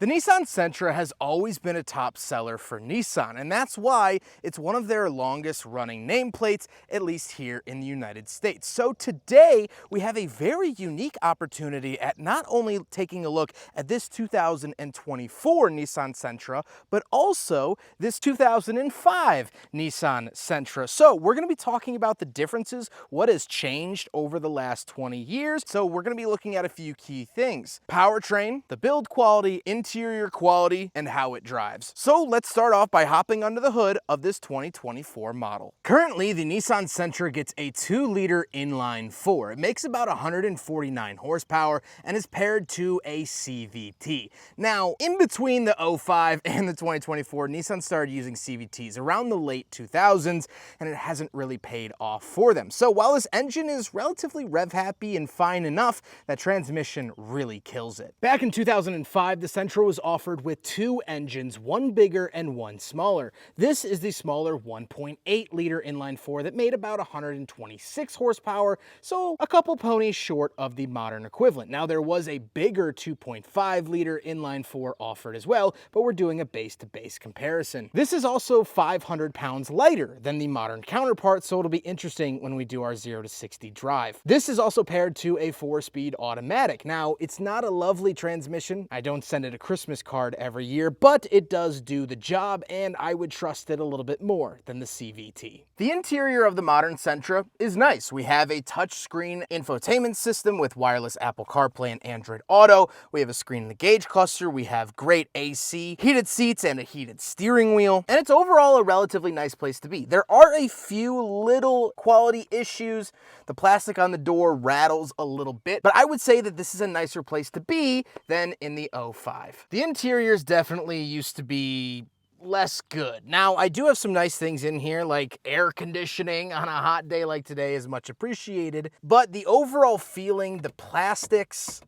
The Nissan Sentra has always been a top seller for Nissan, and that's why it's one of their longest running nameplates, at least here in the United States. So today, we have a very unique opportunity at not only taking a look at this 2024 Nissan Sentra, but also this 2005 Nissan Sentra. So we're gonna be talking about the differences, what has changed over the last 20 years. So we're gonna be looking at a few key things: powertrain, the build quality, interior quality, and how it drives. So let's start off by hopping under the hood of this 2024 model. Currently, the Nissan Sentra gets a 2-liter inline-4. It makes about 149 horsepower and is paired to a CVT. Now, in between the 05 and the 2024, Nissan started using CVTs around the late 2000s, and it hasn't really paid off for them. So while this engine is relatively rev-happy and fine enough, that transmission really kills it. Back in 2005, the Sentra was offered with 2 engines, one bigger and one smaller. This is the smaller 1.8-liter inline-4 that made about 126 horsepower, so a couple ponies short of the modern equivalent. Now, there was a bigger 2.5-liter inline-4 offered as well, but we're doing a base-to-base comparison. This is also 500 pounds lighter than the modern counterpart, so it'll be interesting when we do our 0 to 60 drive. This is also paired to a 4-speed automatic. Now, it's not a lovely transmission. I don't send it a Christmas card every year, but it does do the job, and I would trust it a little bit more than the CVT. The interior of the modern Sentra is nice. We have a touchscreen infotainment system with wireless Apple CarPlay and Android Auto. We have a screen in the gauge cluster. We have great AC, heated seats, and a heated steering wheel. And it's overall a relatively nice place to be. There are a few little quality issues. The plastic on the door rattles a little bit, but I would say that this is a nicer place to be than in the 05. The interiors definitely used to be less good. Now, I do have some nice things in here, like air conditioning on a hot day like today is much appreciated, but the overall feeling, the plastics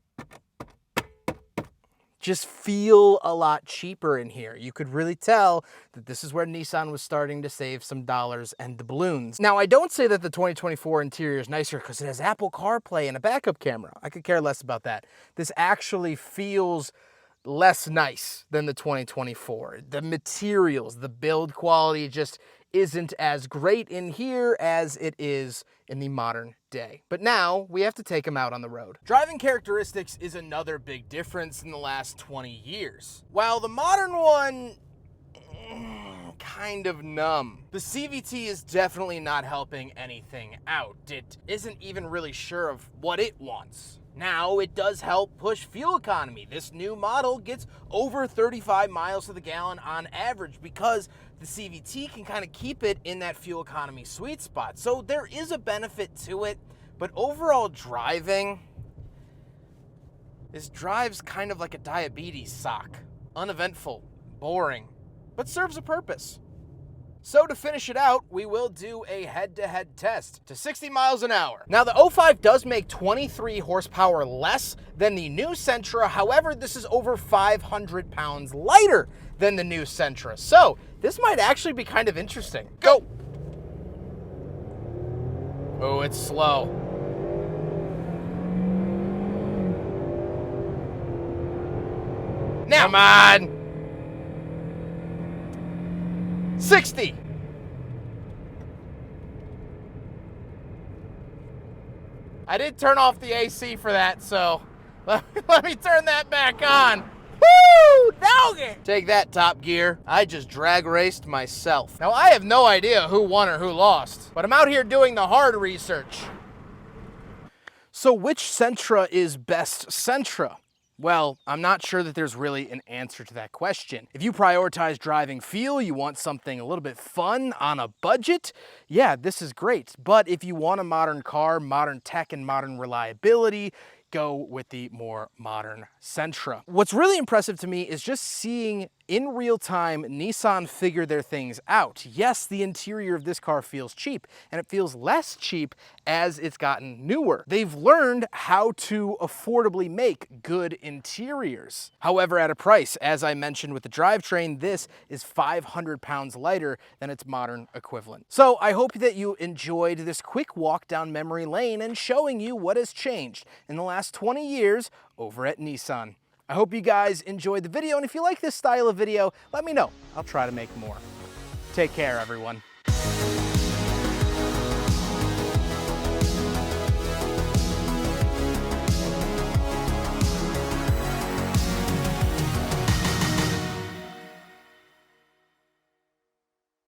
just feel a lot cheaper in here. You could really tell that this is where Nissan was starting to save some dollars and the balloons. Now, I don't say that the 2024 interior is nicer because it has Apple CarPlay and a backup camera. I could care less about that. This actually feels less nice than the 2024. The materials, the build quality just isn't as great in here as it is in the modern day. But now we have to take them out on the road. Driving characteristics is another big difference in the last 20 years. While the modern one, kind of numb. The CVT is definitely not helping anything out. It isn't even really sure of what it wants. Now, it does help push fuel economy. This new model gets over 35 miles to the gallon on average because the CVT can kind of keep it in that fuel economy sweet spot. So there is a benefit to it, but overall driving, this drives kind of like a diabetes sock. Uneventful, boring, but serves a purpose. So to finish it out, we will do a head-to-head test to 60 miles an hour. Now, the 05 does make 23 horsepower less than the new Sentra. However, this is over 500 pounds lighter than the new Sentra. So this might actually be kind of interesting. Go! Oh, it's slow. Now, come on! 60. I did turn off the AC for that, so let me turn that back on. Woo! Doggy! Take that, Top Gear. I just drag raced myself. Now, I have no idea who won or who lost, but I'm out here doing the hard research. So which Sentra is best Sentra? Well, I'm not sure that there's really an answer to that question. If you prioritize driving feel, you want something a little bit fun on a budget, yeah, this is great. But if you want a modern car, modern tech, and modern reliability, go with the more modern Sentra. What's really impressive to me is just seeing in real time Nissan figure their things out. Yes, the interior of this car feels cheap, and it feels less cheap as it's gotten newer. They've learned how to affordably make good interiors. However, at a price, as I mentioned with the drivetrain, this is 500 pounds lighter than its modern equivalent. So I hope that you enjoyed this quick walk down memory lane and showing you what has changed in the last 20 years over at Nissan. I hope you guys enjoyed the video, and if you like this style of video, let me know. I'll try to make more. Take care, everyone.